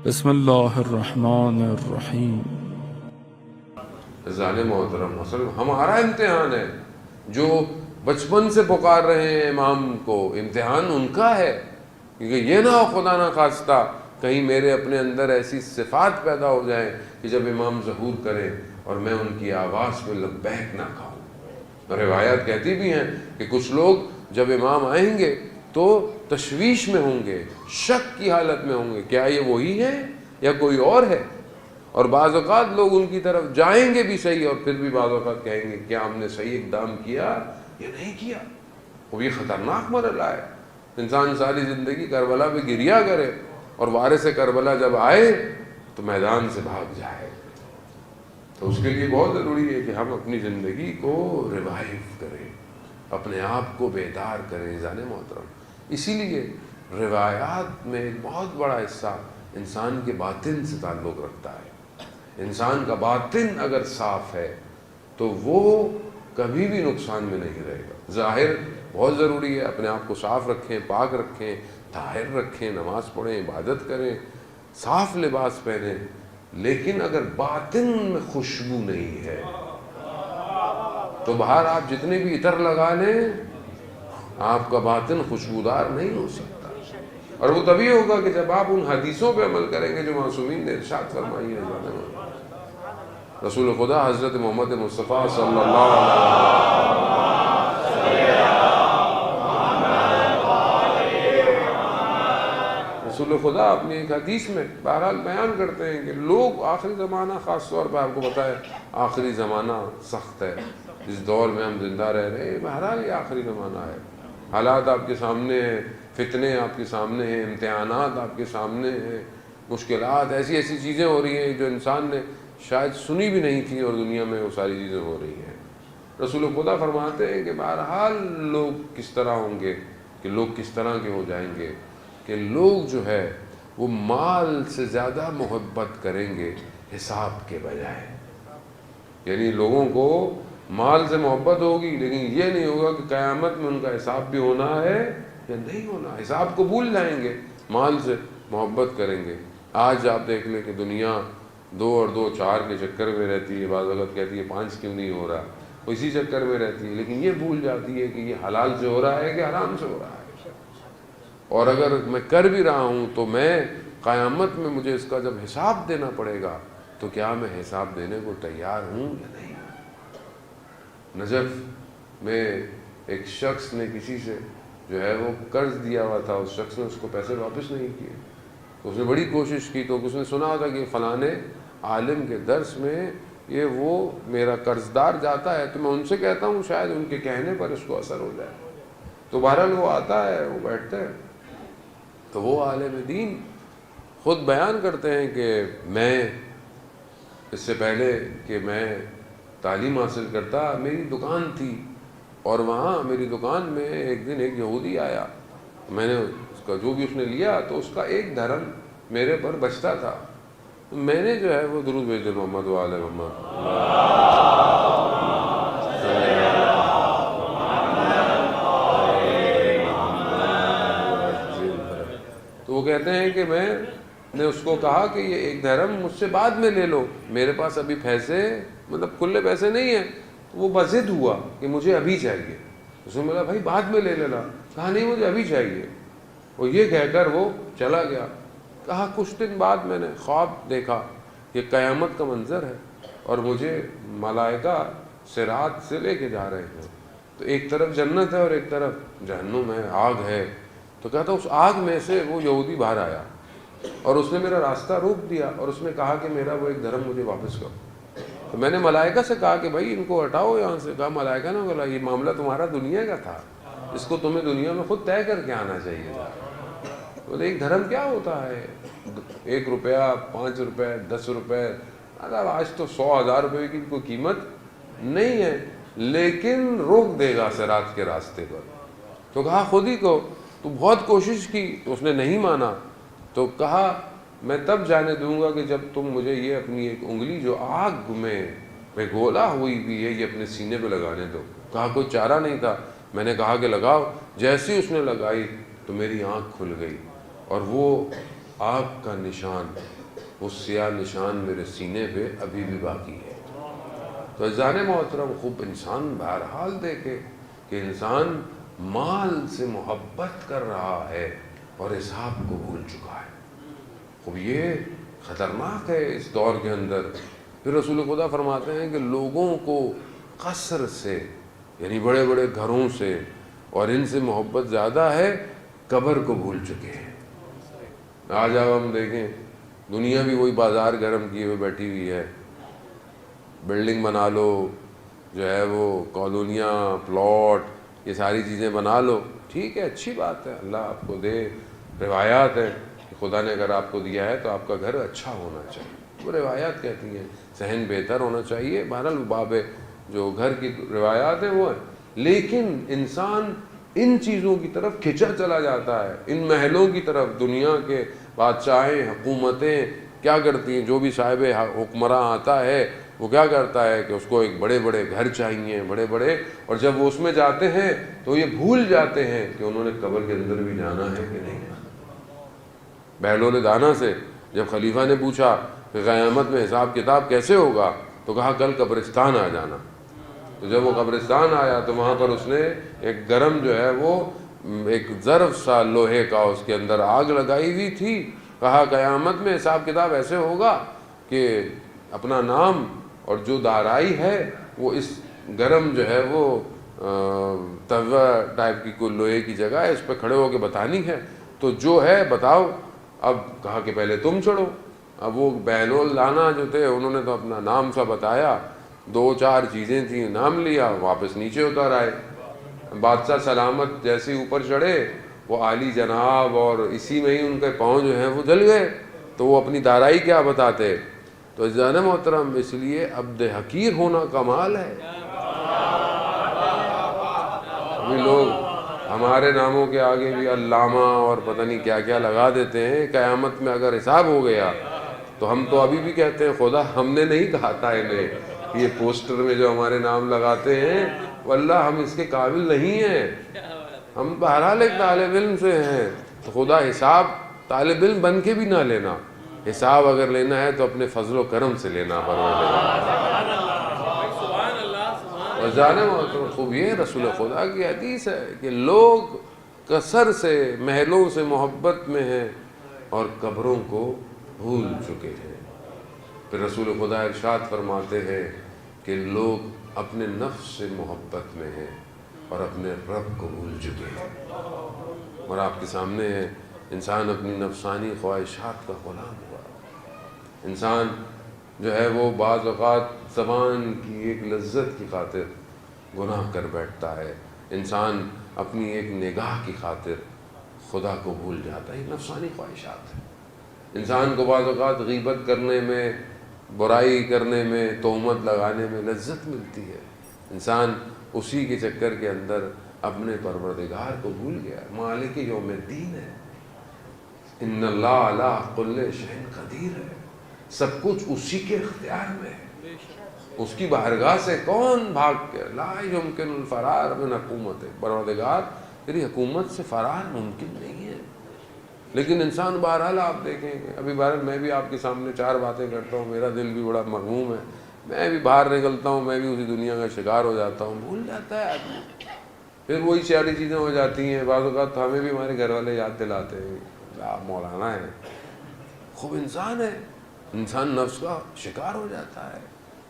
بسم اللہ الرحمن الرحیم۔ ظالم محترم اصل ہمارا امتحان ہے، جو بچپن سے پکار رہے ہیں امام کو، امتحان ان کا ہے، کیونکہ یہ نہ ہو خدا نہ خواستہ کہیں میرے اپنے اندر ایسی صفات پیدا ہو جائیں کہ جب امام ظہور کریں اور میں ان کی آواز میں لبیک نہ کہوں۔ روایات کہتی بھی ہیں کہ کچھ لوگ جب امام آئیں گے تو تشویش میں ہوں گے، شک کی حالت میں ہوں گے، کیا یہ وہی ہے یا کوئی اور ہے؟ اور بعض اوقات لوگ ان کی طرف جائیں گے بھی صحیح، اور پھر بھی بعض اوقات کہیں گے کیا ہم نے صحیح اقدام کیا یا نہیں کیا۔ وہ یہ خطرناک مرحلہ ہے۔ انسان ساری زندگی کربلا پہ گریا کرے اور وارث کربلا جب آئے تو میدان سے بھاگ جائے۔ تو اس کے لیے بہت ضروری ہے کہ ہم اپنی زندگی کو ریوائیو کریں، اپنے آپ کو بیدار کریں جانے محترم۔ اسی لیے روایات میں ایک بہت بڑا حصہ انسان کے باطن سے تعلق رکھتا ہے۔ انسان کا باطن اگر صاف ہے تو وہ کبھی بھی نقصان میں نہیں رہے گا۔ ظاہر بہت ضروری ہے، اپنے آپ کو صاف رکھیں، پاک رکھیں، طاہر رکھیں، نماز پڑھیں، عبادت کریں، صاف لباس پہنیں، لیکن اگر باطن میں خوشبو نہیں ہے تو باہر آپ جتنے بھی عطر لگا لیں آپ کا باطن خوشبودار نہیں ہو سکتا۔ اور وہ تبھی ہوگا کہ جب آپ ان حدیثوں پہ عمل کریں گے جو معصومین نے ارشاد فرمائی ہے۔ رسول خدا حضرت محمد مصطفیٰ صلی اللہ علیہ رسول خدا اپنی ایک حدیث میں بہرحال بیان کرتے ہیں کہ لوگ آخری زمانہ، خاص طور پہ آپ کو پتہ ہے آخری زمانہ سخت ہے، جس دور میں ہم زندہ رہ رہے ہیں بہرحال یہ آخری زمانہ ہے۔ حالات آپ کے سامنے ہیں، فتنے آپ کے سامنے ہیں، امتحانات آپ کے سامنے ہیں، مشکلات، ایسی ایسی چیزیں ہو رہی ہیں جو انسان نے شاید سنی بھی نہیں تھی، اور دنیا میں وہ ساری چیزیں ہو رہی ہیں۔ رسول خدا فرماتے ہیں کہ بہرحال لوگ کس طرح ہوں گے، کہ لوگ کس طرح کے ہو جائیں گے، کہ لوگ جو ہے وہ مال سے زیادہ محبت کریں گے حساب کے بجائے۔ یعنی لوگوں کو مال سے محبت ہوگی لیکن یہ نہیں ہوگا کہ قیامت میں ان کا حساب بھی ہونا ہے یا نہیں ہونا۔ حساب کو بھول جائیں گے، مال سے محبت کریں گے۔ آج آپ دیکھ لیں کہ دنیا 2 اور 2 4 کے چکر میں رہتی ہے، بعض وقت کہتی ہے 5 کیوں نہیں ہو رہا، وہ اسی چکر میں رہتی ہے، لیکن یہ بھول جاتی ہے کہ یہ حلال سے ہو رہا ہے کہ حرام سے ہو رہا ہے۔ اور اگر میں کر بھی رہا ہوں تو میں قیامت میں مجھے اس کا جب حساب دینا پڑے گا تو کیا میں حساب دینے کو تیار ہوں یا نہیں۔ نجف میں ایک شخص نے کسی سے جو ہے وہ قرض دیا ہوا تھا، اس شخص نے اس کو پیسے واپس نہیں کیے، تو اس نے بڑی کوشش کی، تو اس نے سنا ہوتا کہ فلانے عالم کے درس میں یہ وہ میرا قرض دار جاتا ہے، تو میں ان سے کہتا ہوں شاید ان کے کہنے پر اس کو اثر ہو جائے۔ تو بہرحال وہ آتا ہے، وہ بیٹھتا ہے، تو وہ عالم دین خود بیان کرتے ہیں کہ میں اس سے پہلے کہ میں تعلیم حاصل کرتا میری دکان تھی، اور وہاں میری دکان میں ایک دن ایک یہودی آیا، میں نے اس کا جو بھی اس نے لیا تو اس کا 1 درہم میرے پر بچتا تھا، تو میں نے جو ہے وہ درود بھیج دیا محمد و آل محمد۔ تو وہ کہتے ہیں کہ میں نے اس کو کہا کہ یہ 1 درہم مجھ سے بعد میں لے لو، میرے پاس ابھی پیسے مطلب کھلے پیسے نہیں ہیں۔ تو وہ بضد ہوا کہ مجھے ابھی چاہیے۔ اس نے بولا بھائی بعد میں لے لینا، کہا نہیں مجھے ابھی چاہیے۔ وہ یہ کہہ کر وہ چلا گیا۔ کہا کچھ دن بعد میں نے خواب دیکھا کہ قیامت کا منظر ہے اور مجھے ملائکہ صراط سے لے کے جا رہے ہیں، تو ایک طرف جنت ہے اور ایک طرف جہنم ہے، آگ ہے۔ تو کہتا اس آگ میں سے وہ یہودی باہر آیا اور اس نے میرا راستہ روک دیا اور اس نے کہا کہ میرا وہ 1 درہم مجھے واپس کرو۔ تو میں نے ملائکہ سے کہا کہ بھائی ان کو ہٹاؤ یہاں سے۔ کہا ملائکہ نے بولا یہ معاملہ تمہارا دنیا کا تھا، اس کو تمہیں دنیا میں خود طے کر کے آنا چاہیے تھا۔ بولے 1 درہم کیا ہوتا ہے، 1 روپیہ، 5 روپے، 10 روپے، مطلب آج تو 100,000 روپے کی کوئی قیمت نہیں ہے، لیکن روک دے گا صراط کے راستے پر۔ تو کہا خود ہی کو، تو بہت کوشش کی تو اس نے نہیں مانا۔ تو کہا میں تب جانے دوں گا کہ جب تم مجھے یہ اپنی ایک انگلی جو آگ میں گولا ہوئی بھی ہے یہ اپنے سینے پہ لگانے دو۔ کہا کوئی چارہ نہیں تھا، میں نے کہا کہ لگاؤ۔ جیسی اس نے لگائی تو میری آنکھ کھل گئی اور وہ آگ کا نشان، وہ سیاہ نشان میرے سینے پہ ابھی بھی باقی ہے۔ تو عزیزان محترم، خوب انسان بہرحال دیکھے کہ انسان مال سے محبت کر رہا ہے اور حساب کو بھول چکا ہے۔ خوب یہ خطرناک ہے اس دور کے اندر۔ پھر رسول خدا فرماتے ہیں کہ لوگوں کو قصر سے، یعنی بڑے بڑے گھروں سے اور ان سے محبت زیادہ ہے، قبر کو بھول چکے ہیں۔ آج اب ہم دیکھیں دنیا بھی وہی بازار گرم کیے ہوئے بیٹھی ہوئی ہے، بلڈنگ بنا لو، جو ہے وہ کالونیاں، پلاٹ، یہ ساری چیزیں بنا لو، ٹھیک ہے، اچھی بات ہے، اللہ آپ کو دے، روایات ہے کہ خدا نے اگر آپ کو دیا ہے تو آپ کا گھر اچھا ہونا چاہیے، وہ روایات کہتی ہیں، صحن بہتر ہونا چاہیے، بہرحال باب جو گھر کی روایات ہیں وہ ہیں، لیکن انسان ان چیزوں کی طرف کھنچا چلا جاتا ہے، ان محلوں کی طرف۔ دنیا کے بادشاہیں، حکومتیں کیا کرتی ہیں؟ جو بھی صاحب حکمراں آتا ہے وہ کیا کرتا ہے کہ اس کو ایک بڑے بڑے گھر چاہیے، بڑے بڑے، اور جب وہ اس میں جاتے ہیں تو یہ بھول جاتے ہیں کہ انہوں نے قبر کے اندر بھی جانا ہے کہ نہیں۔ بہلول دانا سے جب خلیفہ نے پوچھا کہ قیامت میں حساب کتاب کیسے ہوگا، تو کہا کل قبرستان آ جانا۔ تو جب وہ قبرستان آیا تو وہاں پر اس نے ایک گرم جو ہے وہ ایک ظرف سا لوہے کا، اس کے اندر آگ لگائی ہوئی تھی، کہا قیامت میں حساب کتاب ایسے ہوگا کہ اپنا نام اور جو دارائی ہے وہ اس گرم جو ہے وہ توا ٹائپ کی کوئی لوہے کی جگہ ہے، اس پہ کھڑے ہو کے بتانی ہے، تو جو ہے بتاؤ۔ اب کہا کہ پہلے تم چڑھو۔ اب وہ بہلول دانا جو تھے انہوں نے تو اپنا نام سا بتایا، دو چار چیزیں تھیں، نام لیا، واپس نیچے اتر آئے۔ بادشاہ سلامت جیسے اوپر چڑھے، وہ عالی جناب اور اسی میں ہی ان کے پاؤں جو ہیں وہ جل گئے، تو وہ اپنی دارائی کیا بتاتے۔ تو عزیزان محترم، اس لیے عبد حقیر ہونا کمال ہے۔ ابھی لوگ ہمارے ناموں کے آگے بھی علامہ اور پتہ نہیں کیا کیا لگا دیتے ہیں۔ قیامت میں اگر حساب ہو گیا تو ہم تو ابھی بھی کہتے ہیں خدا ہم نے نہیں کہا تھا انہیں، یہ پوسٹر میں جو ہمارے نام لگاتے ہیں واللہ ہم اس کے قابل نہیں ہیں، ہم بہرحال ایک طالب علم سے ہیں۔ تو خدا حساب طالب علم بن کے بھی نہ لینا، حساب اگر لینا ہے تو اپنے فضل و کرم سے لینا۔ اور جانے محترم، خوب یہ رسول خدا کی حدیث ہے کہ لوگ کثر سے، محلوں سے محبت میں ہیں اور قبروں کو بھول چکے ہیں۔ پھر رسول خدا ارشاد فرماتے ہیں کہ لوگ اپنے نفس سے محبت میں ہیں اور اپنے رب کو بھول چکے ہیں۔ اور آپ کے سامنے ہے، انسان اپنی نفسانی خواہشات کا غلام ہوا، انسان جو ہے وہ بعض اوقات زبان کی ایک لذت کی خاطر گناہ کر بیٹھتا ہے، انسان اپنی ایک نگاہ کی خاطر خدا کو بھول جاتا ہے۔ یہ نفسانی خواہشات ہے۔ انسان کو بعض اوقات غیبت کرنے میں، برائی کرنے میں، تہمت لگانے میں لذت ملتی ہے، انسان اسی کے چکر کے اندر اپنے پروردگار کو بھول گیا۔ مالک یوم الدین ہے، ان اللہ علی کل شیء قدیر ہے، سب کچھ اسی کے اختیار میں ہے، اس کی بارگاہ سے کون بھاگ کے، لا یمکن الفرار من حکومت، پروردگار تیری حکومت سے فرار ممکن نہیں ہے۔ لیکن انسان بہرحال آپ دیکھیں کہ ابھی بہرحال میں بھی آپ کے سامنے چار باتیں کرتا ہوں، میرا دل بھی بڑا مغموم ہے، میں بھی باہر نکلتا ہوں، میں بھی اسی دنیا کا شکار ہو جاتا ہوں، بھول جاتا ہے آدمی، پھر وہی ساری چیزیں ہو جاتی ہیں۔ بعض اوقات ہمیں بھی ہمارے گھر والے یاد دلاتے ہیں، آپ مولانا ہے، خوب انسان ہے، انسان نفس کا شکار ہو جاتا ہے۔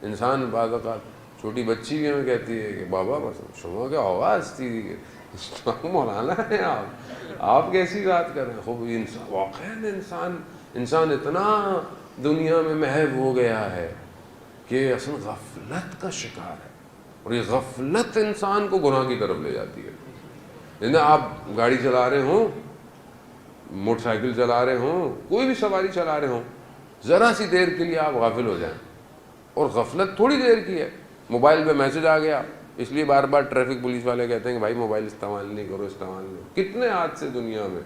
انسان بعض اوقات، چھوٹی بچی بھی ہمیں کہتی ہے کہ بابا بس شما کیا آواز تھی، مولانا ہے آپ کیسی بات کر رہے ہیں۔ خوب انسان واقعاً انسان اتنا دنیا میں محو ہو گیا ہے کہ اصل غفلت کا شکار ہے، اور یہ غفلت انسان کو گناہ کی طرف لے جاتی ہے۔ جیسے آپ گاڑی چلا رہے ہوں، موٹر سائیکل چلا رہے ہوں، کوئی بھی سواری چلا رہے ہوں، ذرا سی دیر کے لیے آپ غافل ہو جائیں، اور غفلت تھوڑی دیر کی ہے، موبائل پہ میسج آ گیا، اس لیے بار بار ٹریفک پولیس والے کہتے ہیں کہ بھائی موبائل استعمال نہیں کرو، استعمال نہیں۔ کتنے حادثے دنیا میں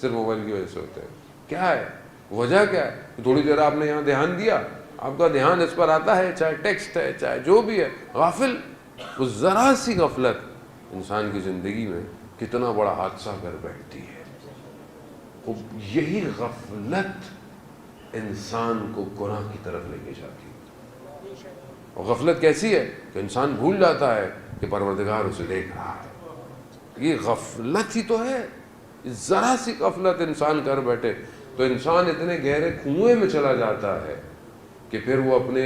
صرف موبائل کی وجہ سے ہوتے ہیں۔ کیا ہے وجہ؟ کیا ہے؟ تھوڑی دیر آپ نے یہاں دھیان دیا، آپ کا دھیان اس پر آتا ہے، چاہے ٹیکسٹ ہے چاہے جو بھی ہے، غافل، اس ذرا سی غفلت انسان کی زندگی میں کتنا بڑا حادثہ کر بیٹھتی ہے۔ یہی غفلت انسان کو گناہ کی طرف لے کے جاتی ہے۔ اور غفلت کیسی ہے کہ انسان بھول جاتا ہے کہ پروردگار اسے دیکھ رہا ہے۔ یہ غفلت ہی تو ہے، ذرا سی غفلت انسان کر بیٹھے تو انسان اتنے گہرے کنویں میں چلا جاتا ہے کہ پھر وہ اپنے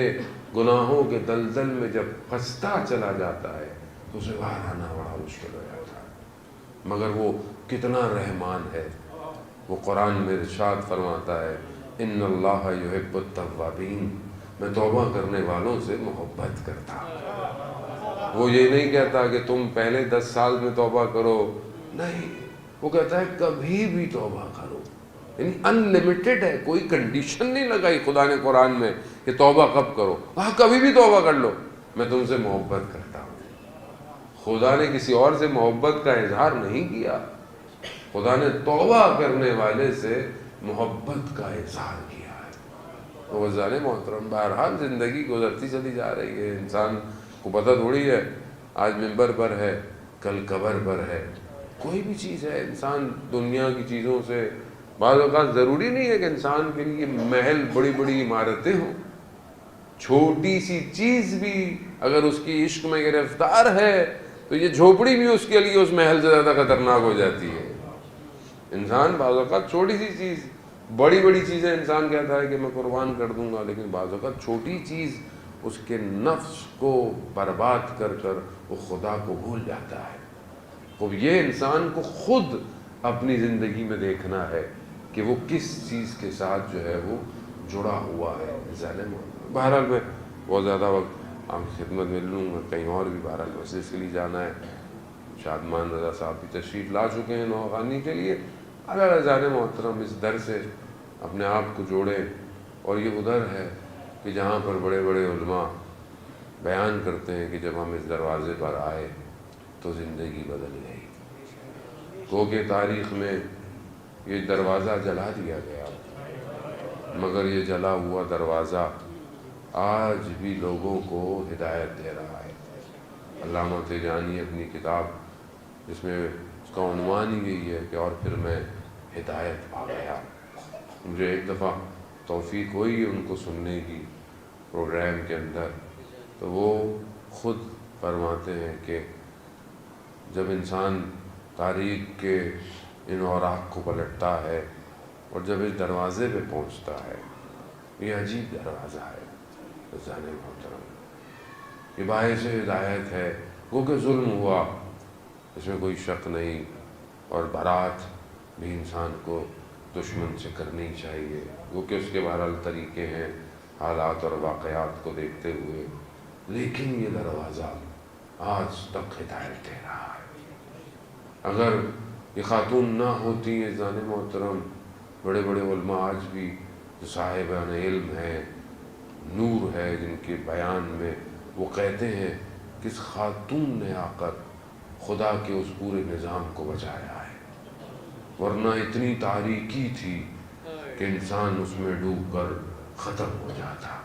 گناہوں کے دلدل میں جب پھنستا چلا جاتا ہے تو اسے باہر آنا بڑا مشکل ہو جاتا ہے۔ مگر وہ کتنا رحمان ہے، وہ قرآن میں ارشاد فرماتا ہے ان اللہ یحب التوابین، میں توبہ کرنے والوں سے محبت کرتا ہوں۔ وہ یہ نہیں کہتا کہ تم پہلے 10 سال میں توبہ کرو، نہیں، وہ کہتا ہے کبھی بھی توبہ کرو، یعنی انلیمیٹڈ ہے، کوئی کنڈیشن نہیں لگائی خدا نے قرآن میں کہ توبہ کب کرو، ہاں کبھی بھی توبہ کر لو، میں تم سے محبت کرتا ہوں۔ خدا نے کسی اور سے محبت کا اظہار نہیں کیا، خدا نے توبہ کرنے والے سے محبت کا اظہار کیا ہے۔ تو وزان محترم، بہرحال زندگی گزرتی چلی جا رہی ہے، انسان کو پتہ تھوڑی ہے آج ممبر پر ہے کل قبر پر ہے، کوئی بھی چیز ہے، انسان دنیا کی چیزوں سے، بعض اوقات ضروری نہیں ہے کہ انسان کے لیے محل بڑی بڑی عمارتیں ہوں، چھوٹی سی چیز بھی اگر اس کی عشق میں گرفتار ہے تو یہ جھوپڑی بھی اس کے لیے اس محل سے زیادہ خطرناک ہو جاتی ہے۔ انسان بعض اوقات چھوٹی سی چیز، بڑی بڑی چیزیں انسان کہتا ہے کہ میں قربان کر دوں گا، لیکن بعض اوقات چھوٹی چیز اس کے نفس کو برباد کر کر وہ خدا کو بھول جاتا ہے۔ وہ یہ انسان کو خود اپنی زندگی میں دیکھنا ہے کہ وہ کس چیز کے ساتھ جو ہے وہ جڑا ہوا ہے۔ بہرحال میں بہت زیادہ وقت آپ کی خدمت میں لوں گا، کہیں اور بھی بہرحال مجلس کے لیے جانا ہے۔ شادمان رضا صاحب بھی تشریف لا چکے ہیں نوخانی کے لیے۔ اللہ جان محترم اس در سے اپنے آپ کو جوڑیں، اور یہ ادھر ہے کہ جہاں پر بڑے بڑے علماء بیان کرتے ہیں کہ جب ہم اس دروازے پر آئے تو زندگی بدل گئی، کیونکہ تاریخ میں یہ دروازہ جلا دیا گیا، مگر یہ جلا ہوا دروازہ آج بھی لوگوں کو ہدایت دے رہا ہے۔ علامہ تیجانی اپنی کتاب جس میں اس کا عنوان ہی یہی ہے کہ اور پھر میں ہدایت پا گیا۔ مجھے ایک دفعہ توفیق ہوئی ان کو سننے کی پروگرام کے اندر، تو وہ خود فرماتے ہیں کہ جب انسان تاریخ کے ان اوراق کو پلٹتا ہے اور جب اس دروازے پہ پہنچتا ہے، یہ عجیب دروازہ ہے عزیزان محترم، یہ باعث ہدایت ہے۔ وہ کہ ظلم ہوا اس میں کوئی شک نہیں، اور برات بھی انسان کو دشمن سے کرنی چاہیے، وہ کہ اس کے بہرحال طریقے ہیں حالات اور واقعات کو دیکھتے ہوئے، لیکن یہ دروازہ آج تک ہدایت دے رہا ہے۔ اگر یہ خاتون نہ ہوتی عزیزان محترم، بڑے بڑے علماء آج بھی جو صاحبان علم ہیں، نور ہے جن کے بیان میں، وہ کہتے ہیں کہ اس خاتون نے آ کر خدا کے اس پورے نظام کو بچایا ہے، ورنہ اتنی تاریکی تھی کہ انسان اس میں ڈوب کر ختم ہو جاتا۔